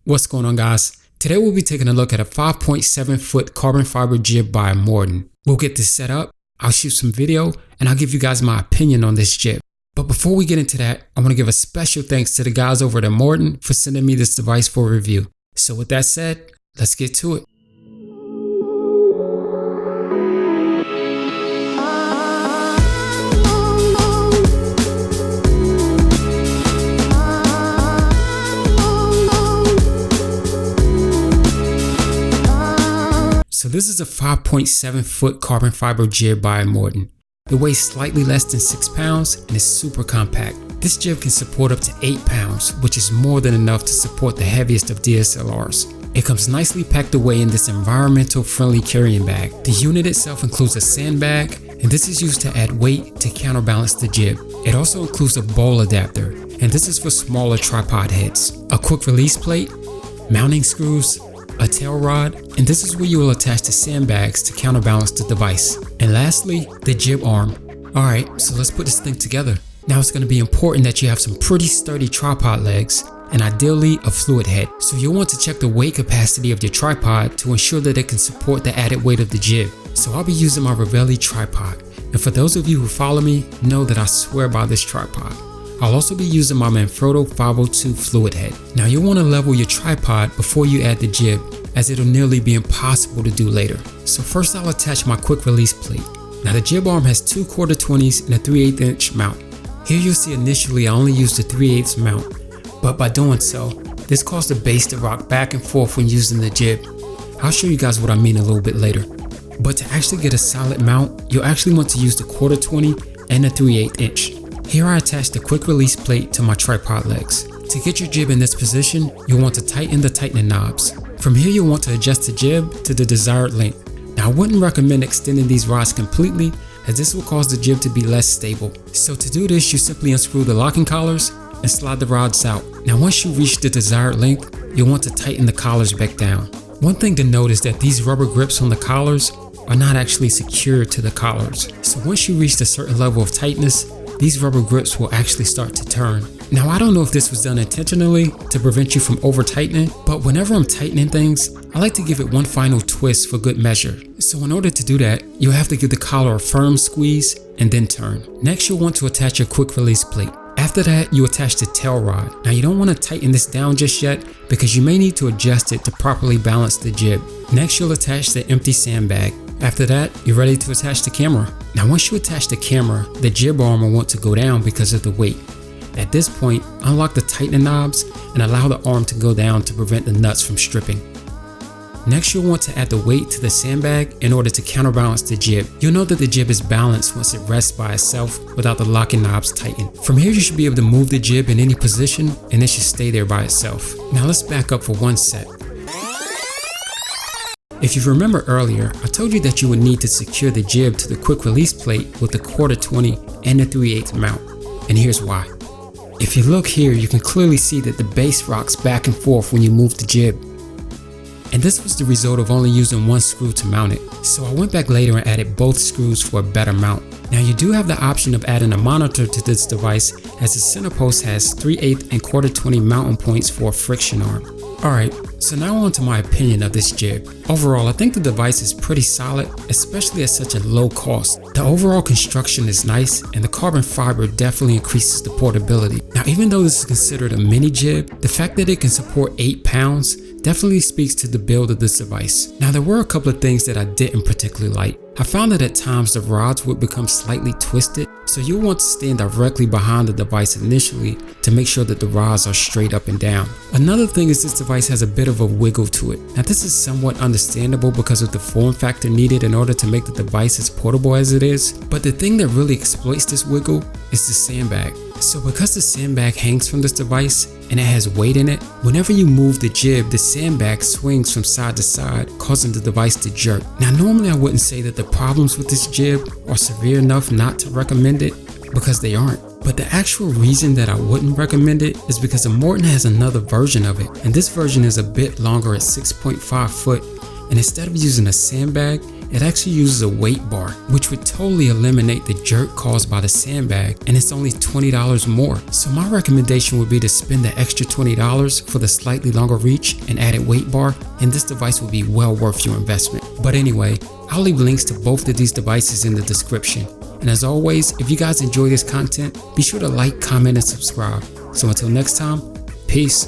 What's going on, guys? Today we'll be taking a look at a 5.7 foot carbon fiber jib by Imorden. We'll get this set up, I'll shoot some video, and I'll give you guys my opinion on this jib. But before we get into that, I want to give a special thanks to the guys over at Imorden for sending me this device for review. So with that said, let's get to it. So this is a 5.7 foot carbon fiber jib by Imorden. It weighs slightly less than 6 pounds and is super compact. This jib can support up to 8 pounds, which is more than enough to support the heaviest of DSLRs. It comes nicely packed away in this environmental friendly carrying bag. The unit itself includes a sandbag, and this is used to add weight to counterbalance the jib. It also includes a bowl adapter, and this is for smaller tripod heads. A quick release plate, mounting screws, a tail rod, and this is where you will attach the sandbags to counterbalance the device. And lastly, the jib arm. Alright, so let's put this thing together. Now it's going to be important that you have some pretty sturdy tripod legs and ideally a fluid head. So you'll want to check the weight capacity of your tripod to ensure that it can support the added weight of the jib. So I'll be using my Reveal tripod, and for those of you who follow me know that I swear by this tripod. I'll also be using my Manfrotto 502 fluid head. Now you'll want to level your tripod before you add the jib, as it'll nearly be impossible to do later. So first I'll attach my quick release plate. Now the jib arm has 2 1/4-20s and a 3/8 inch mount. Here you'll see initially I only used the 3/8 mount, but by doing so, this caused the base to rock back and forth when using the jib. I'll show you guys what I mean a little bit later. But to actually get a solid mount, you'll actually want to use the 1/4-20 and the 3/8 inch. Here I attach the quick release plate to my tripod legs. To get your jib in this position, you'll want to tighten the tightening knobs. From here you'll want to adjust the jib to the desired length. Now I wouldn't recommend extending these rods completely, as this will cause the jib to be less stable. So to do this, you simply unscrew the locking collars and slide the rods out. Now once you reach the desired length, you'll want to tighten the collars back down. One thing to note is that these rubber grips on the collars are not actually secured to the collars. So once you reach a certain level of tightness, these rubber grips will actually start to turn. Now I don't know if this was done intentionally to prevent you from over tightening, but whenever I'm tightening things, I like to give it one final twist for good measure. So in order to do that, you'll have to give the collar a firm squeeze and then turn. Next you'll want to attach your quick release plate. After that, you attach the tail rod. Now you don't want to tighten this down just yet because you may need to adjust it to properly balance the jib. Next you'll attach the empty sandbag. After that, you're ready to attach the camera. Now once you attach the camera, the jib arm will want to go down because of the weight. At this point, unlock the tightening knobs and allow the arm to go down to prevent the nuts from stripping. Next you'll want to add the weight to the sandbag in order to counterbalance the jib. You'll know that the jib is balanced once it rests by itself without the locking knobs tightened. From here you should be able to move the jib in any position and it should stay there by itself. Now let's back up for one set. If you remember earlier, I told you that you would need to secure the jib to the quick release plate with the 1/4-20 and the 3/8 mount, and here's why. If you look here, you can clearly see that the base rocks back and forth when you move the jib. And this was the result of only using one screw to mount it. So I went back later and added both screws for a better mount. Now you do have the option of adding a monitor to this device, as the center post has 3/8 and 1/4-20 mounting points for a friction arm. Alright, so now on to my opinion of this jib. Overall, I think the device is pretty solid, especially at such a low cost. The overall construction is nice, and the carbon fiber definitely increases the portability. Now even though this is considered a mini jib, the fact that it can support 8 pounds definitely speaks to the build of this device. Now there were a couple of things that I didn't particularly like. I found that at times the rods would become slightly twisted, so you'll want to stand directly behind the device initially to make sure that the rods are straight up and down. Another thing is this device has a bit of a wiggle to it. Now this is somewhat understandable because of the form factor needed in order to make the device as portable as it is, but the thing that really exploits this wiggle is the sandbag. So because the sandbag hangs from this device and it has weight in it, whenever you move the jib, the sandbag swings from side to side, causing the device to jerk. Now normally I wouldn't say that the problems with this jib are severe enough not to recommend it, because they aren't. But the actual reason that I wouldn't recommend it is because Imorden has another version of it, and this version is a bit longer at 6.5 foot, and instead of using a sandbag, It actually uses a weight bar, which would totally eliminate the jerk caused by the sandbag, and it's only $20 more. So my recommendation would be to spend the extra $20 for the slightly longer reach and added weight bar, and this device will be well worth your investment. But anyway, I'll leave links to both of these devices in the description. And as always, if you guys enjoy this content, be sure to like, comment, and subscribe. So until next time, peace.